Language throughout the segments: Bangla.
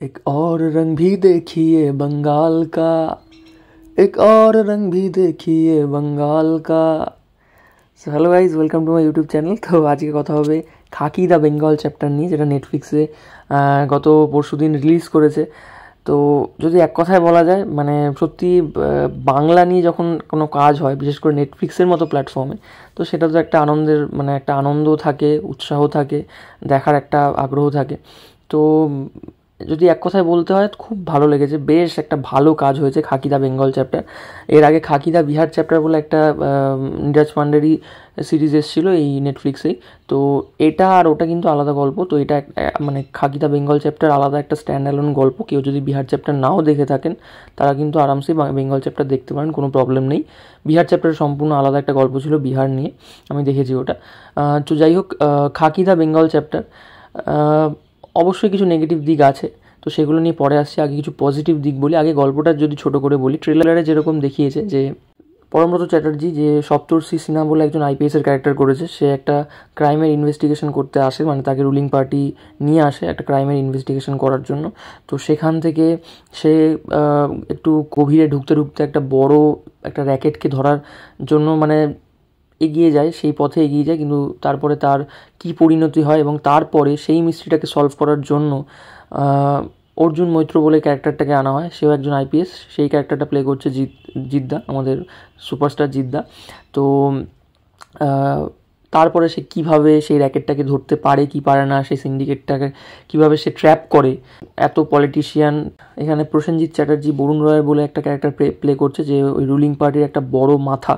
एक और रंग भी देखिए बंगाल का, एक और रंग भी देखिए बंगाल का। So hello guys, welcome to my YouTube channel. তো আজকে কথা হবে খাকি দ্য বেঙ্গল চ্যাপ্টার নিয়ে, যেটা নেটফ্লিক্সে গত পরশুদিন রিলিজ করেছে। তো যদি এক কথায় বলা যায়, মানে সত্যি বাংলা নিয়ে যখন কোনো কাজ হয়, বিশেষ করে নেটফ্লিক্সের মতো প্ল্যাটফর্মে, তো সেটা তো একটা আনন্দের, মানে একটা আনন্দ থাকে, উৎসাহ থাকে, দেখার একটা আগ্রহ থাকে। তো যদি এক কথায় বলতে হয়, খুব ভালো লেগেছে, বেশ একটা ভালো কাজ হয়েছে খাকি দ্য বেঙ্গল চ্যাপ্টার। এর আগে খাকি দ্য বিহার চ্যাপ্টার বলে একটা নীরাজ পান্ডেরই সিরিজ এসেছিলো এই নেটফ্লিক্সেই। তো এটা আর ওটা কিন্তু আলাদা গল্প। তো এটা মানে খাকি দ্য বেঙ্গল চ্যাপ্টার আলাদা একটা স্ট্যান্ড অ্যালোন গল্প। কেউ যদি বিহার চ্যাপ্টার নাও দেখে থাকেন, তারা কিন্তু আরামসে বেঙ্গল চ্যাপ্টার দেখতে পারেন, কোনো প্রবলেম নেই। বিহার চ্যাপ্টার সম্পূর্ণ আলাদা একটা গল্প ছিল, বিহার নিয়ে, আমি দেখেছি ওটা। তো যাই হোক, খাকি দ্য বেঙ্গল চ্যাপ্টার অবশ্যই কিছু নেগেটিভ দিক আছে, তো সেগুলো নিয়ে পরে আসছে। আগে কিছু পজিটিভ দিক বলি। আগে গল্পটা যদি ছোটো করে বলি, ট্রেলারে যেরকম দেখিয়েছে যে পরমব্রত চ্যাটার্জি, যে সপ্তর্ষি সিনহা বলে একজন আইপিএসের ক্যারেক্টার করেছে, সে একটা ক্রাইমের ইনভেস্টিগেশন করতে আসে, মানে তাকে রুলিং পার্টি নিয়ে আসে একটা ক্রাইমের ইনভেস্টিগেশন করার জন্য। তো সেখান থেকে সে একটু গভীরে ঢুকতে ঢুকতে একটা বড় একটা র্যাকেটকে ধরার জন্য মানে এগিয়ে যায়, সেই পথে এগিয়ে যায়। কিন্তু তারপরে তার কী পরিণতি হয়, এবং তারপরে সেই মিস্ট্রিটাকে সলভ করার জন্য অর্জুন মৈত্র বলে ক্যারেক্টারটাকে আনা হয়। সেও একজন আইপিএস, সেই ক্যারেক্টারটা প্লে করছে জিদ্দা, আমাদের সুপারস্টার জিদ্দা। তো তারপরে সে কীভাবে সেই র্যাকেটটাকে ধরতে পারে কি পারে না, সেই সিন্ডিকেটটাকে কীভাবে সে ট্র্যাপ করে। এত পলিটিশিয়ান, এখানে প্রসেনজিৎ চ্যাটার্জি বরুণ রয় বলে একটা ক্যারেক্টার প্লে করছে, যে ওই রুলিং পার্টির একটা বড় মাথা।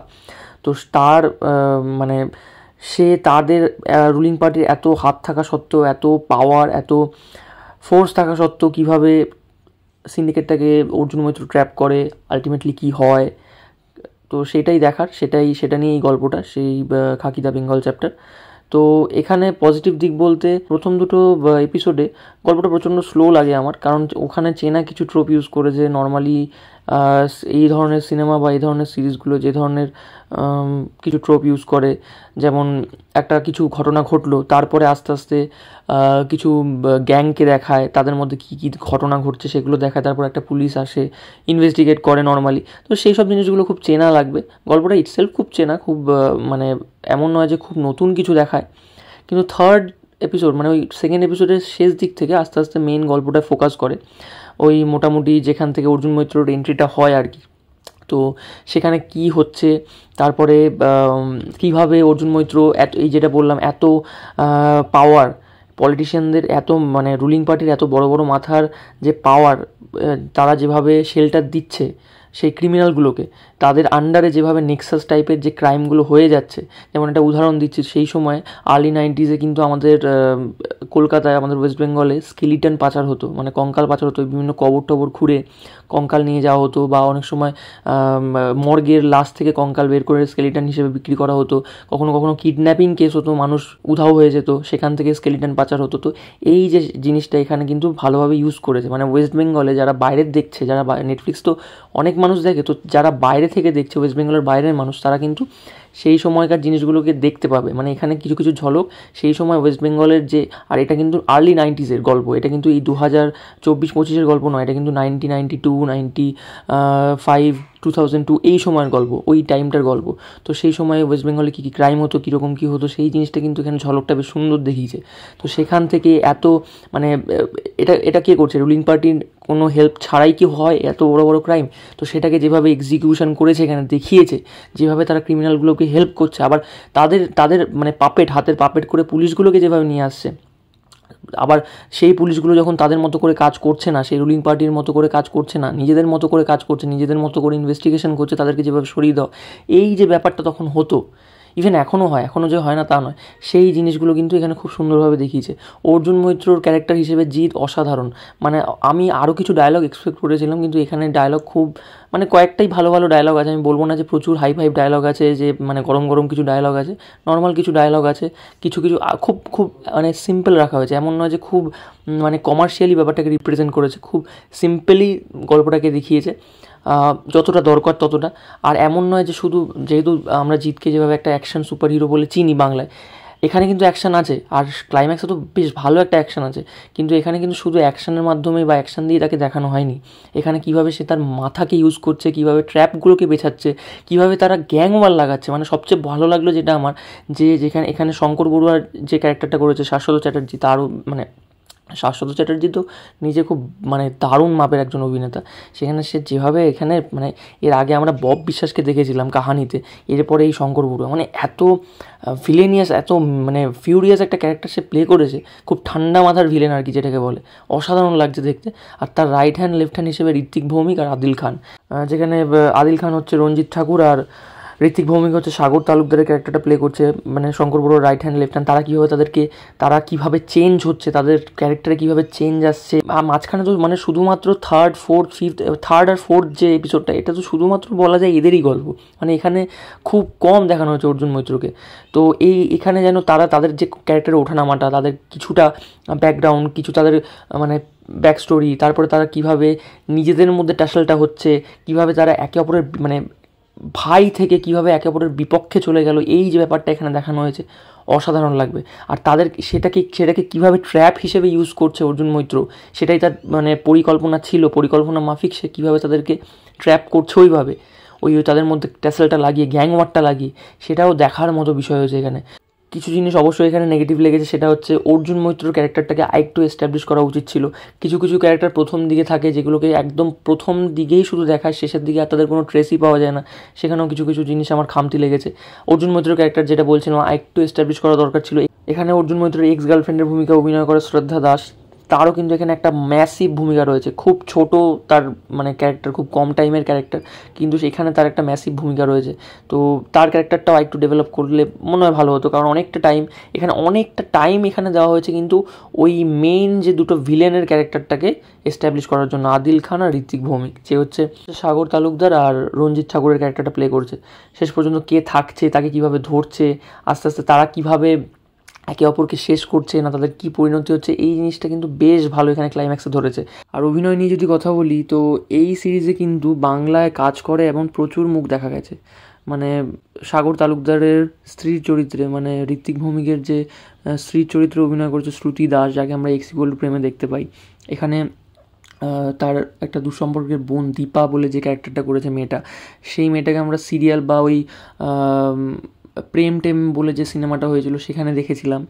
তো তার মানে সে তাদের রুলিং পার্টির এত হাত থাকা সত্ত্বেও, এত পাওয়ার, এত ফোর্স থাকা সত্ত্বেও কীভাবে সিন্ডিকেটটাকে অর্জুন মৈত্র ট্র্যাপ করে, আলটিমেটলি কী হয়, তো সেটাই দেখার, সেটা নিয়ে এই গল্পটা, সেই খাকি দ্য বেঙ্গল চ্যাপ্টার। তো এখানে পজিটিভ দিক বলতে, প্রথম দুটো এপিসোডে গল্পটা প্রচণ্ড স্লো লাগে আমার, কারণ ওখানে চেনা কিছু ট্রোপ ইউজ করে, যে নর্মালি এই ধরনের সিনেমা বা এই ধরনের সিরিজগুলো যে ধরনের কিছু ট্রোপ ইউজ করে, যেমন একটা কিছু ঘটনা ঘটলো, তারপরে আস্তে আস্তে কিছু গ্যাংকে দেখায়, তাদের মধ্যে কী কী ঘটনা ঘটছে সেগুলো দেখায়, তারপর একটা পুলিশ আসে, ইনভেস্টিগেট করে নর্মালি। তো সেই সব জিনিসগুলো খুব চেনা লাগবে। গল্পটা ইটসেলফ খুব চেনা, খুব মানে এমন নয় যে খুব নতুন কিছু দেখায়। কিন্তু থার্ড এপিসোড, মানে ওই সেকেন্ড এপিসোডের শেষ দিক থেকে আস্তে আস্তে মেইন গল্পটা ফোকাস করে ওই মোটামুটি যেখান থেকে অর্জুন মৈত্রর এন্ট্রিটা হয় আর কি। তো সেখানে কি হচ্ছে, তারপরে কিভাবে অর্জুন মৈত্র এই যেটা বললাম, এত পাওয়ার, পলিটিশিয়ানদের এত, মানে রুলিং পার্টির এত বড় বড় মাথার যে পাওয়ার, তারা যেভাবে শেল্টার দিচ্ছে সেই ক্রিমিনালগুলোকে, তাদের আন্ডারে যেভাবে নেক্সাস টাইপের যে ক্রাইমগুলো হয়ে যাচ্ছে। যেমন একটা উদাহরণ দিচ্ছি, সেই সময় আর্লি 90s কিন্তু আমাদের কলকাতায়, আমাদের ওয়েস্ট বেঙ্গলে স্কেলিটন পাচার হতো, মানে কঙ্কাল পাচার হতো, বিভিন্ন কবর টবর খুঁড়ে কঙ্কাল নিয়ে যাওয়া হতো, বা অনেক সময় মর্গের লাশ থেকে কঙ্কাল বের করে স্কেলিটন হিসেবে বিক্রি করা হতো। কখনো কখনো কিডন্যাপিং কেস হতো, মানুষ উধাও হয়ে যেত, সেখান থেকে স্কেলিটন পাচার হতো। তো এই যে জিনিসটা এখানে কিন্তু ভালোভাবে ইউজ করেছে, মানে ওয়েস্ট বেঙ্গলে যারা বাইরের দেখছে, যারা নেটফ্লিক্স তো অনেক মানুষ দেখে, তো যারা বাইরে থেকে দেখছে, ওয়েস্ট বেঙ্গলের বাইরের মানুষ, তারা কিন্তু সেই সময়কার জিনিসগুলোকে দেখতে পাবে। মানে এখানে কিছু কিছু ঝলক সেই সময় ওয়েস্ট বেঙ্গলের যে, আর এটা কিন্তু আর্লি 90s গল্প, এটা কিন্তু এই 2024-25 গল্প নয়, এটা কিন্তু 1992, 95, 2002 এই সময়ের গল্প, ওই টাইমটার গল্প। তো সেই সময় ওয়েস্ট বেঙ্গলে কী কী ক্রাইম হতো, কীরকম কী হতো, সেই জিনিসটা কিন্তু এখানে ঝলকটা বেশ সুন্দর দেখিয়েছে। তো সেখান থেকে এত, মানে এটা কে করছে, রুলিং পার্টির কোনো হেল্প ছাড়াই কি হয় এত বড় বড় ক্রাইম। তো সেটাকে যেভাবে এক্সিকিউশন করেছে, এখানে দেখিয়েছে যেভাবে তারা ক্রিমিনালগুলোকে হেল্প করছে, আবার তাদের মানে হাতের পাপেট করে পুলিশগুলোকে যেভাবে নিয়ে আসছে। আবার সেই পুলিশগুলো যখন তাদের মতো করে কাজ করছে না, সেই রুলিং পার্টির মতো করে কাজ করছে না, নিজেদের মতো করে কাজ করছে, নিজেদের মতো করে ইনভেস্টিগেশন করছে, তাদেরকে যেভাবে সরিয়ে দাও, এই যে ব্যাপারটা তখন হতো, ইভেন এখনও হয়, এখনও যে হয় না তা নয়, সেই জিনিসগুলো কিন্তু এখানে খুব সুন্দরভাবে দেখিয়েছে। অর্জুন মৈত্রর ক্যারেক্টার হিসেবে জিৎ অসাধারণ। মানে আমি আরও কিছু ডায়লগ এক্সপেক্ট করেছিলাম, কিন্তু এখানে ডায়লগ খুব, মানে কয়েকটাই ভালো ভালো ডায়লগ আছে। আমি বলবো না যে প্রচুর হাই ডায়লগ আছে, যে মানে গরম গরম কিছু ডায়লগ আছে, নর্মাল কিছু ডায়লগ আছে, কিছু কিছু খুব খুব মানে সিম্পল রাখা হয়েছে। এমন নয় যে খুব মানে কমার্শিয়ালি ব্যাপারটাকে রিপ্রেজেন্ট করেছে, খুব সিম্পলি গল্পটাকে দেখিয়েছে, যতটা দরকার ততটা। আর এমন নয় যে শুধু, যেহেতু আমরা জিতকে যেভাবে একটা অ্যাকশন সুপার হিরো বলে চিনি বাংলায়, এখানে কিন্তু অ্যাকশান আছে, আর ক্লাইম্যাক্সে তো বেশ ভালো একটা অ্যাকশান আছে, কিন্তু এখানে কিন্তু শুধু অ্যাকশানের মাধ্যমে বা অ্যাকশান দিয়ে তাকে দেখানো হয়নি। এখানে কীভাবে সে তার মাথাকে ইউজ করছে, কীভাবে ট্র্যাপগুলোকে বেছাচ্ছে, কীভাবে তারা গ্যাং ওয়ার লাগাচ্ছে। মানে সবচেয়ে ভালো লাগলো যেটা আমার, যেখানে এখানে শঙ্কর বড়ুয়ার যে ক্যারেক্টারটা করেছে শাশ্বত চ্যাটার্জি, তারও মানে শাশ্বত চ্যাটার্জি তো নিজে খুব মানে দারুণ মাপের একজন অভিনেতা। সেখানে সে যেভাবে এখানে মানে এর আগে আমরা বব বিশ্বাসকে দেখেছিলাম কাহানিতে, এরপরে এই শঙ্কর বড়ুয়া মানে এত ভিলেনিয়াস, এত মানে ফিউরিয়াস একটা ক্যারেক্টার সে প্লে করেছে, খুব ঠান্ডা মাথার ভিলেন আর কি যেটাকে বলে, অসাধারণ লাগছে দেখতে। আর তার রাইট হ্যান্ড লেফট হ্যান্ড হিসেবে ঋত্বিক ভৌমিক আর আদিল খান, যেখানে আদিল খান হচ্ছে রঞ্জিত ঠাকুর আর ঋত্বিক ভৌমিক হচ্ছে সাগর তালুকদারের ক্যারেক্টারটা প্লে করছে, মানে শঙ্কর বড়ুয়ার রাইট হ্যান্ড লেফট হ্যান্ড। তারা কীভাবে চেঞ্জ হচ্ছে, তাদের ক্যারেক্টারে কীভাবে চেঞ্জ আসছে। আর মাঝখানে তো মানে শুধুমাত্র থার্ড আর ফোর্থ যে এপিসোডটা, এটা তো শুধুমাত্র বলা যায় এদেরই গল্প। মানে এখানে খুব কম দেখানো হয়েছে অর্জুন মৈত্রকে। তো এখানে যেন তাদের যে ক্যারেক্টারের ওঠানামাটা, তাদের কিছুটা ব্যাকগ্রাউন্ড, কিছু তাদের মানে ব্যাক স্টোরি, তারপরে তারা কীভাবে নিজেদের মধ্যে ট্যাসেলটা হচ্ছে, কীভাবে তারা একে অপরের মানে ভাই থেকে কীভাবে একে অপরের বিপক্ষে চলে গেল, এই যে ব্যাপারটা এখানে দেখানো হয়েছে অসাধারণ লাগবে। আর তাদের সেটাকে কীভাবে ট্র্যাপ হিসেবে ইউজ করছে অর্জুন মৈত্র, সেটাই তার মানে পরিকল্পনা মাফিক সে কীভাবে তাদেরকে ট্র্যাপ করছে, ওইভাবে তাদের মধ্যে ট্যাসেলটা লাগিয়ে, গ্যাং ওয়ারটা লাগিয়ে, সেটাও দেখার মতো বিষয় হয়েছে এখানে। কিছু জিনিস অবশ্যই এখানে নেগেটিভ লেগেছে, সেটা হচ্ছে অর্জুন মৈত্রর ক্যারেক্টারটাকে আরেকটু এস্টাবলিশ করা উচিত ছিল। কিছু ক্যারেক্টার প্রথম দিকে থাকে যেগুলোকে একদম প্রথম দিকেই শুধু দেখায়, শেষের দিকে আর তাদের কোনো ট্রেসই পাওয়া যায় না, সেখানেও কিছু জিনিস আমার খামতি লেগেছে। অর্জুন মৈত্রর ক্যারেক্টার যেটা বলছিলাম আরেকটু এস্টাবলিশ করা দরকার ছিল। এখানে অর্জুন মৈত্রের এক্স গার্লফ্রেন্ডের ভূমিকা অভিনয় করে শ্রদ্ধা দাস, তারও কিন্তু এখানে একটা ম্যাসিভ ভূমিকা রয়েছে। খুব ছোট তার মানে ক্যারেক্টার, খুব কম টাইমের ক্যারেক্টার, কিন্তু সেখানে তার একটা ম্যাসিভ ভূমিকা রয়েছে। তো তার ক্যারেক্টারটাও একটু ডেভেলপ করলে মনে হয় ভালো হতো, কারণ অনেকটা টাইম এখানে দেওয়া হয়েছে কিন্তু ওই মেইন যে দুটো ভিলেনের ক্যারেক্টারটাকে এস্টাবলিশ করার জন্য, আদিল খান আর ঋত্বিক ভৌমিক, যে হচ্ছে সাগর তালুকদার আর রঞ্জিত ঠাকুরের ক্যারেক্টারটা প্লে করছে। শেষ পর্যন্ত কে থাকছে, তাকে কিভাবে ধরছে, আস্তে আস্তে তারা কিভাবে একে অপরকে শেষ করছে না, তাদের কী পরিণতি হচ্ছে, এই জিনিসটা কিন্তু বেশ ভালো এখানে ক্লাইম্যাক্সে ধরেছে। আর অভিনয় নিয়ে যদি কথা বলি, তো এই সিরিজে কিন্তু বাংলায় কাজ করে এবং প্রচুর মুখ দেখা গেছে। মানে সাগর তালুকদারের স্ত্রীর চরিত্রে, মানে ঋত্বিক ভৌমিকের যে স্ত্রীর চরিত্রে অভিনয় করেছে শ্রুতি দাস, যাকে আমরা এক্স গোল্ড প্রেমে দেখতে পাই, এখানে তার একটা দুঃসম্পর্কের বোন দীপা বলে যে ক্যারেক্টারটা করেছে মেয়েটা, সেই মেয়েটাকে আমরা সিরিয়াল বা ওই প্রেম টেম বলে যে সিনেমাটা হয়েছিল সেখানে দেখেছিলাম।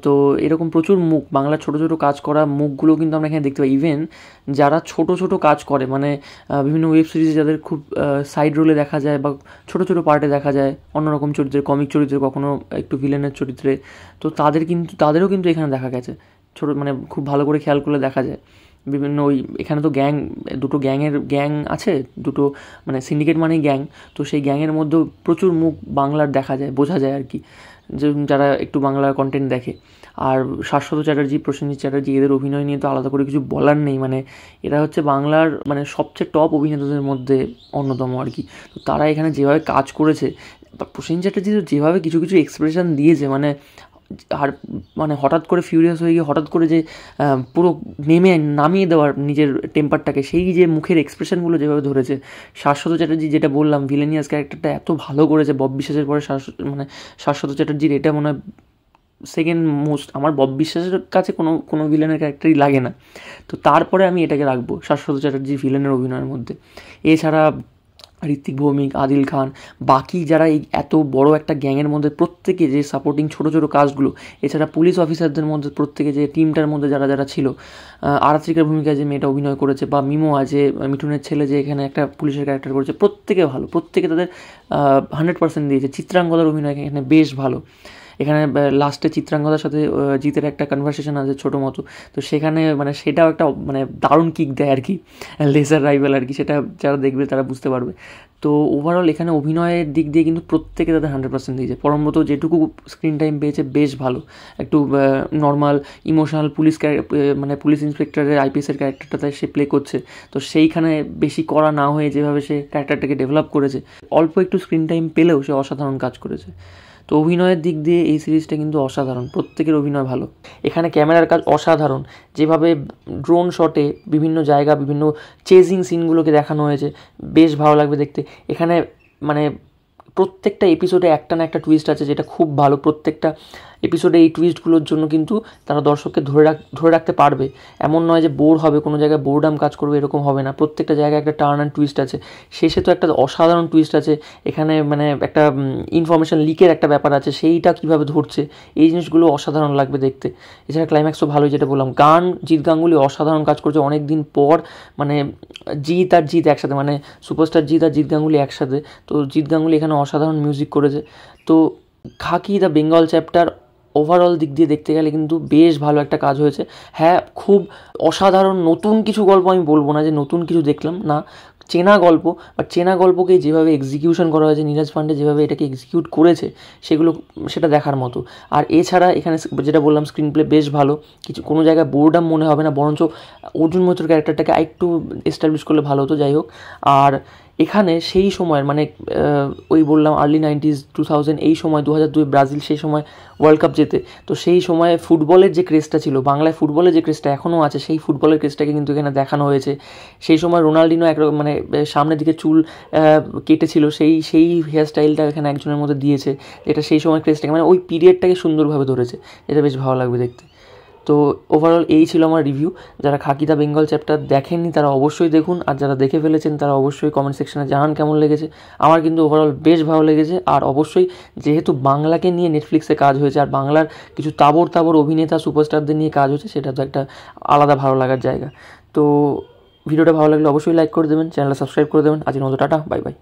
তো এরকম প্রচুর মুখ, বাংলা ছোটো ছোটো কাজ করা মুখগুলো কিন্তু আমরা এখানে দেখতে পাই। ইভেন যারা ছোটো ছোটো কাজ করে, মানে বিভিন্ন ওয়েব সিরিজে যাদের খুব সাইড রোলে দেখা যায় বা ছোটো ছোটো পার্টে দেখা যায়, অন্যরকম চরিত্রে, কমিক চরিত্রে, কখনো একটু ভিলেনের চরিত্রে, তো তাদেরও কিন্তু এখানে দেখা গেছে। মানে খুব ভালো করে খেয়াল করলে দেখা যায় বিভিন্ন এখানে তো দুটো গ্যাং আছে, দুটো মানে সিন্ডিকেট মানেই গ্যাং, তো সেই গ্যাংয়ের মধ্যেও প্রচুর মুখ বাংলার দেখা যায়, বোঝা যায় আর কি, যে যারা একটু বাংলার কন্টেন্ট দেখে। আর শাশ্বত চ্যাটার্জি, প্রসেনজিৎ চ্যাটার্জি, এদের অভিনয় নিয়ে তো আলাদা করে কিছু বলার নেই। মানে এরা হচ্ছে বাংলার মানে সবচেয়ে টপ অভিনেতাদের মধ্যে অন্যতম আর কি। তো তারা এখানে যেভাবে কাজ করেছে, প্রসেনজিৎ চ্যাটার্জি তো যেভাবে কিছু এক্সপ্রেশন দিয়েছে, আর মানে হঠাৎ করে ফিউরিয়াস হয়ে গিয়ে হঠাৎ করে যে পুরো নামিয়ে দেওয়ার নিজের টেম্পারটাকে, সেই যে মুখের এক্সপ্রেশনগুলো যেভাবে ধরেছে। শাশ্বত চ্যাটার্জি, যেটা বললাম ভিলেনিয়াস ক্যারেক্টারটা এত ভালো করেছে, বব বিশ্বাসের পরে শাশ্বত চ্যাটার্জির এটা মনে হয় সেকেন্ড মোস্ট। আমার বব বিশ্বাসের কাছে কোনো ভিলেনের ক্যারেক্টারই লাগে না, তো তারপরে আমি এটাকে রাখবো শাশ্বত চ্যাটার্জি ভিলেনের অভিনয়ের মধ্যে। এছাড়া ঋত্বিক ভৌমিক, আদিল খান, বাকি যারা এই এত বড় একটা গ্যাংয়ের মধ্যে প্রত্যেকে যে সাপোর্টিং ছোটো ছোটো কাজগুলো, এছাড়া পুলিশ অফিসারদের মধ্যে প্রত্যেকে যে টিমটার মধ্যে যারা ছিল, আরাত্রিকার ভূমিকায় যে মেয়েটা অভিনয় করেছে, বা মিমো আছে মিঠুনের ছেলে যে এখানে একটা পুলিশের ক্যারেক্টার করেছে, প্রত্যেকে ভালো, প্রত্যেকে তাদের 100% দিয়েছে। চিত্রাঙ্গদার অভিনয় এখানে বেশ ভালো। এখানে লাস্টে চিত্রাঙ্গদার সাথে জিতের একটা কনভারসেশন আছে ছোটো মতো, তো সেখানে মানে সেটাও একটা মানে দারুণ কিক দেয় আর কি, লেজার রাইভেল আর কি, সেটা যারা দেখবে তারা বুঝতে পারবে। তো ওভারঅল এখানে অভিনয়ের দিক দিয়ে কিন্তু প্রত্যেকে তাদের 100% দিয়েছে। পরমব্রত যেটুকু স্ক্রিন টাইম পেয়েছে বেশ ভালো, একটু নর্মাল ইমোশনাল মানে পুলিশ ইন্সপেক্টরের আইপিএসের ক্যারেক্টারটাতে সে প্লে করছে, তো সেইখানে বেশি করা না হয়ে যেভাবে সে ক্যারেক্টারটাকে ডেভেলপ করেছে, অল্প একটু স্ক্রিন টাইম পেলেও সে অসাধারণ কাজ করেছে। তো অভিনয়ের দিক দিয়ে এই সিরিজটা কিন্তু অসাধারণ, প্রত্যেকের অভিনয় ভালো। এখানে ক্যামেরার কাজ অসাধারণ, যেভাবে ড্রোন শটে বিভিন্ন জায়গা, বিভিন্ন চেজিং সিনগুলোকে দেখানো হয়েছে, বেশ ভালো লাগবে দেখতে। এখানে মানে প্রত্যেকটা এপিসোডে একটা না একটা টুইস্ট আছে, যেটা খুব ভালো। প্রত্যেকটা এপিসোডে এই টুইস্টগুলোর জন্য কিন্তু তারা দর্শককে ধরে রাখতে পারবে। এমন নয় যে বোর হবে, কোনো জায়গায় বোরডাম কাজ করবে, এরকম হবে না। প্রত্যেকটা জায়গায় একটা টার্ন অ্যান্ড টুইস্ট আছে। শেষে তো একটা অসাধারণ টুইস্ট আছে এখানে, মানে একটা ইনফরমেশন লিকের একটা ব্যাপার আছে, সেইটা কীভাবে ধরছে, এই জিনিসগুলো অসাধারণ লাগবে দেখতে। এছাড়া ক্লাইম্যাক্সও ভালোই, যেটা বললাম। গান, জিৎ গাঙ্গুলি অসাধারণ কাজ করছে অনেক দিন পর, মানে জিৎ আর জিৎ একসাথে, মানে সুপারস্টার জিৎ আর জিৎ গাঙ্গুলি একসাথে। তো জিৎ গাঙ্গুলি এখানে অসাধারণ মিউজিক করেছে। তো খাকি দ্য বেঙ্গল চ্যাপ্টার ওভারঅল দিক দিয়ে দেখতে গেলে কিন্তু বেশ ভালো একটা কাজ হয়েছে। হ্যাঁ, খুব অসাধারণ নতুন কিছু গল্প আমি বলবো না যে নতুন কিছু দেখলাম, না, চেনা গল্প, বাট চেনা গল্পকে যেভাবে এক্সিকিউশন করা হয়েছে, নীরাজ পান্ডে যেভাবে এটাকে এক্সিকিউট করেছে, সেটা দেখার মতো। আর এছাড়া এখানে যেটা বললাম, স্ক্রিন প্লে বেশ ভালো, কোনো জায়গায় বোরডাম মনে হবে না, বরঞ্চ অর্জুন মৈত্রর ক্যারেক্টারটাকে আরেকটু এস্টাবলিশ করলে ভালো হতো, যাই হোক। আর এখানে সেই সময়ের, মানে ওই বললাম আর্লি 90s 2000, এই সময় 2002 ব্রাজিল সেই সময় ওয়ার্ল্ড কাপ জেতে, তো সেই সময় ফুটবলের যে ক্রেজটা ছিল, বাংলায় ফুটবলের যে ক্রেজটা এখনও আছে, সেই ফুটবলের ক্রেজটাকে কিন্তু এখানে দেখানো হয়েছে। সেই সময় রোনাল্ডিনো একরকম, মানে সামনের দিকে চুল কেটেছিল, সেই হেয়ার স্টাইলটা এখানে একজনের মধ্যে দিয়েছে, এটা সেই সময় ক্রেজটাকে, মানে ওই পিরিয়ডটাকে সুন্দরভাবে ধরেছে, এটা বেশ ভালো লাগবে দেখতে। তো ওভারঅল এই ছিল আমার রিভিউ। যারা খাকি দ্য বেঙ্গল চ্যাপ্টার দেখেননি তারা অবশ্যই দেখুন, আর যারা দেখে ফেলেছেন তারা অবশ্যই কমেন্ট সেকশনে জানান কেমন লেগেছে। আমার কিন্তু ওভারঅল বেশ ভালো লেগেছে। আর অবশ্যই যেহেতু বাংলাকে নিয়ে নেটফ্লিক্সে কাজ হয়েছে, আর বাংলার কিছু তাবড় অভিনেতা সুপারস্টারদের নিয়ে কাজ হয়েছে, সেটা তো একটা আলাদা ভালো লাগার জায়গা। তো ভিডিওটা ভালো লাগলে অবশ্যই লাইক করে দেবেন, চ্যানেলটা সাবস্ক্রাইব করে দেবেন। আজকের মতো টাটা, বাই বাই।